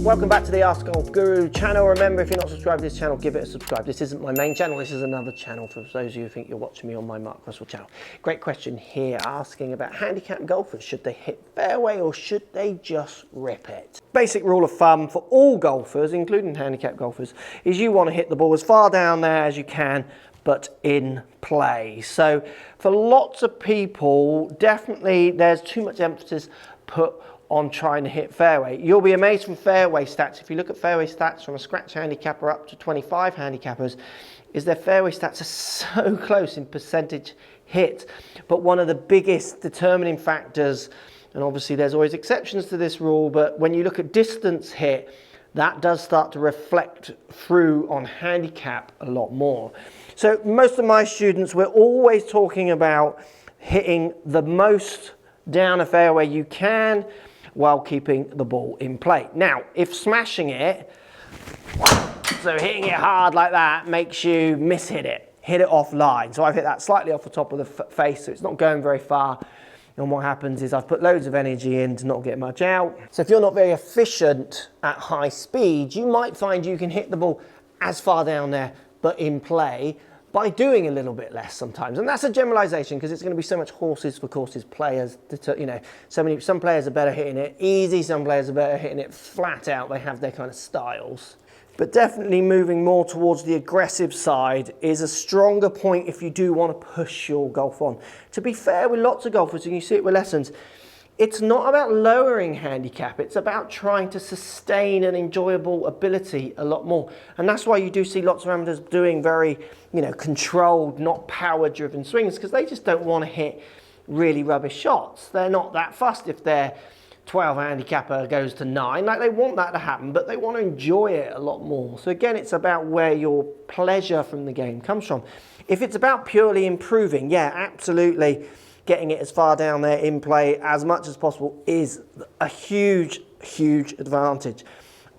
Welcome back to the Ask Golf Guru channel. Remember, if you're not subscribed to this channel, give it a subscribe. This isn't my main channel, this is another channel for those of you who think you're watching me on my Mark Russell channel. Great question here, asking about handicap golfers. Should they hit fairway or should they just rip it? Basic rule of thumb for all golfers, including handicap golfers, is you want to hit the ball as far down there as you can, but in play. So for lots of people, definitely there's too much emphasis put on trying to hit fairway. You'll be amazed from fairway stats. If you look at fairway stats from a scratch handicapper up to 25 handicappers, is their fairway stats are so close in percentage hit. But one of the biggest determining factors, and obviously there's always exceptions to this rule, but when you look at distance hit, that does start to reflect through on handicap a lot more. So most of my students, we're always talking about hitting the most down a fairway you can while keeping the ball in play. Now, if smashing it, so hitting it hard like that makes you hit it offline. So I've hit that slightly off the top of the face, so it's not going very far. And what happens is I've put loads of energy in to not get much out. So if you're not very efficient at high speed, you might find you can hit the ball as far down there, but in play, by doing a little bit less sometimes. And that's a generalization because it's going to be so much horses for courses, players, you know, some players are better hitting it easy, some players are better hitting it flat out. They have their kind of styles. But definitely moving more towards the aggressive side is a stronger point if you do want to push your golf on. To be fair with lots of golfers, and you see it with lessons, it's not about lowering handicap, it's about trying to sustain an enjoyable ability a lot more. And that's why you do see lots of amateurs doing very, you know, controlled, not power-driven swings, because they just don't want to hit really rubbish shots. They're not that fussed if their 12 handicapper goes to 9. Like, they want that to happen, but they want to enjoy it a lot more. So again, it's about where your pleasure from the game comes from. If it's about purely improving, yeah, absolutely, getting it as far down there in play as much as possible is a huge, huge advantage.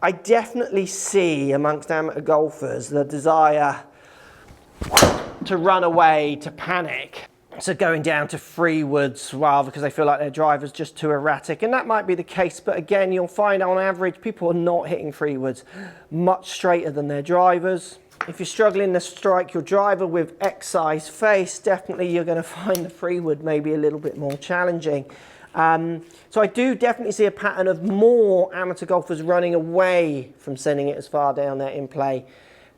I definitely see amongst amateur golfers the desire to run away, to panic. So going down to free woods rather because they feel like their driver's just too erratic. And that might be the case, but again, you'll find on average people are not hitting free woods much straighter than their drivers. If you're struggling to strike your driver with X-size face, definitely you're going to find the free wood maybe a little bit more challenging. So I do definitely see a pattern of more amateur golfers running away from sending it as far down there in play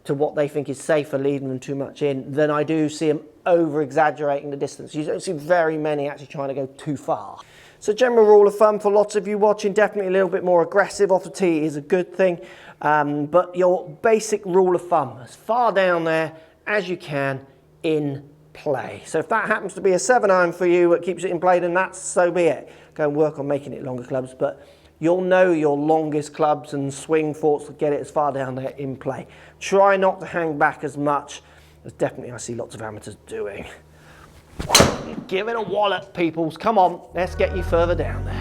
to what they think is safer, leading them too much in, than I do see them over-exaggerating the distance. You don't see very many actually trying to go too far. So general rule of thumb for lots of you watching, definitely a little bit more aggressive off the tee is a good thing. But your basic rule of thumb, as far down there as you can in play. So if that happens to be a 7-iron for you that keeps it in play, then that's so be it. Go and work on making it longer clubs, but you'll know your longest clubs and swing thoughts to get it as far down there in play. Try not to hang back as much as definitely I see lots of amateurs doing. Give it a wallop, peoples. Come on, let's get you further down there.